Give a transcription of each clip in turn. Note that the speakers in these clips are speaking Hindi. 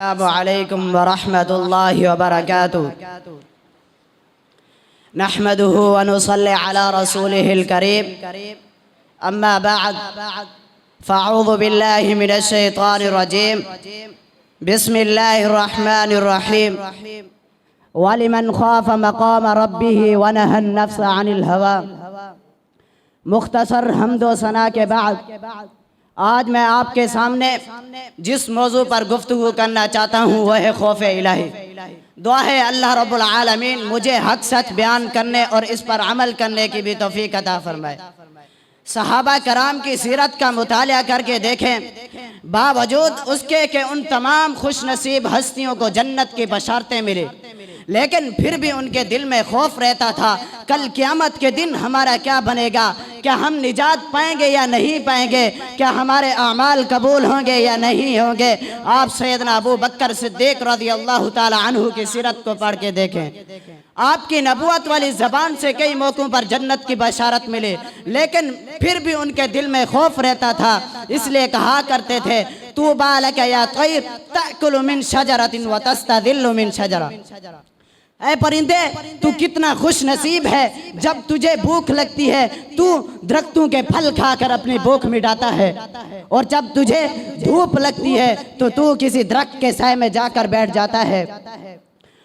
अस्सलामुअलैकुम वरहमतुल्लाहि वबरकातुहू। नहमदुहु व नुसल्ली अला रसूलिहिल करीम। अम्मा बअद फ़अऊज़ु बिल्लाहि मिनश शैतानिर रजीम। बिस्मिल्लाहिर रहमानिर रहीम। वलिमन ख़ाफ़ मक़ाम रब्बिही व नहन नफ्स अनिल हवा। मुख्तसर हम्दो सना के बाद आज मैं आपके सामने जिस मौजू पर गुफ्तगू करना चाहता हूँ वह है खौफ इलाही। दुआ है अल्लाह रब्बुल आलमीन मुझे हक सच बयान करने और इस पर अमल करने की भी तौफीक अता फरमाए। सहाबा कराम की सीरत का मुतालिया करके देखें, बावजूद उसके कि उन तमाम खुश नसीब हस्तियों को जन्नत की बशारतें मिली, लेकिन फिर भी उनके दिल में खौफ रहता था कल क़यामत के दिन हमारा क्या बनेगा, क्या हम निजात पाएंगे या नहीं पाएंगे, क्या हमारे अमाल कबूल होंगे या नहीं होंगे। आप सैयदना अबू बकर सिद्दीक़ रज़ियल्लाहु ताला अन्हु की सीरत को पढ़ के देखें। आपकी नबूवत वाली ज़बान से कई मौक़ों पर जन्नत की बशारत मिली, लेकिन फिर भी उनके दिल में खौफ रहता था। इसलिए कहा करते थे, तूबा लका या तैर तअकुलु मिन शजरतिन व तस्तज़िल्लु मिन शजरा। ऐ परिंदे, तू कितना खुश नसीब है, जब तुझे भूख लगती है तू दरख्तों के फल खाकर अपनी भूख मिटाता है, और जब तुझे धूप लगती है तो तू किसी दरख्त के साए में जाकर बैठ जाता है।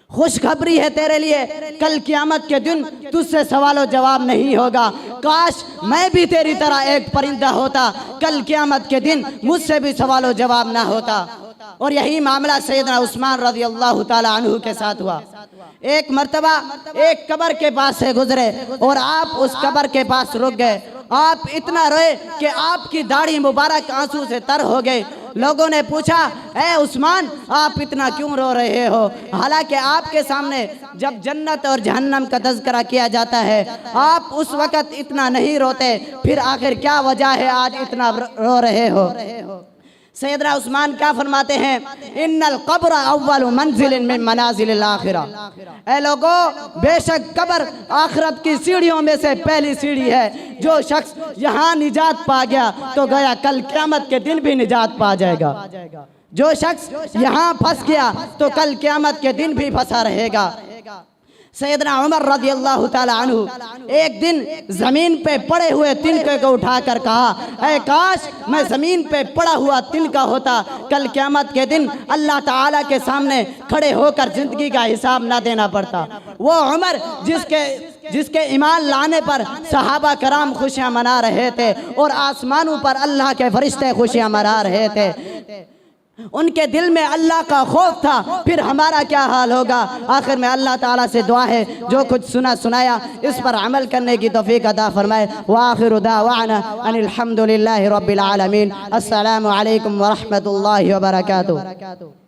खुशखबरी है तेरे लिए, कल क़यामत के दिन तुझसे सवालो जवाब नहीं होगा। काश मैं भी तेरी तरह एक परिंदा होता, कल क़यामत के दिन मुझसे भी सवालो जवाब ना होता। और यही मामला सैयदना उस्मान रज़ियल्लाहु ताला अन्हु के साथ हुआ। एक मर्तबा एक कब्र के पास से गुजरे और आप उस कब्र के पास रुक गए। आप इतना रोए कि आपकी दाढ़ी मुबारक आंसू से तर हो गई। लोगों ने पूछा, ए उस्मान, आप इतना क्यों रो रहे हो, हालांकि आपके सामने जब जन्नत और जहन्नम का तज़किरा किया जाता है आप उस वक़्त इतना नहीं रोते, फिर आखिर क्या वजह है आज इतना रो रहे हो। सैयदना उस्मान क्या फरमाते हैं, इन्नल क़ब्र अव्वलु मंज़िलिन मिन मनाज़िलिल आखिरा। ऐ लोगों, बेशक कब्र आखिरत की सीढ़ियों में से पहली सीढ़ी है। जो शख्स यहाँ निजात पा गया तो गया, कल क़यामत के दिन भी निजात पा जाएगा। जो शख्स यहाँ फंस गया तो कल क़यामत के दिन भी फंसा रहेगा। सैयदना उमर रज़ियल्लाहु ताला अन्हु एक दिन ज़मीन पे पड़े हुए तिनके को उठाकर कहा, ऐ काश मैं ज़मीन पे पड़ा हुआ तिनका होता, कल क़यामत के दिन अल्लाह ताला के सामने खड़े होकर ज़िंदगी का हिसाब ना देना पड़ता। वो उमर जिसके ईमान लाने पर सहाबा कराम खुशियाँ मना रहे थे और आसमानों पर अल्लाह के फरिश्ते खुशियाँ मना रहे थे, उनके दिल में अल्लाह का खौफ था, फिर हमारा क्या हाल होगा। आखिर में अल्लाह ताला से दुआ है जो कुछ सुनाया इस पर अमल करने की तौफीक अता फरमाए। व आखिरु दावाना अनिल हम्दुलिल्लाहि रब्बिल आलमीन। अस्सलामु अलैकुम व रहमतुल्लाहि व बरकातुहू।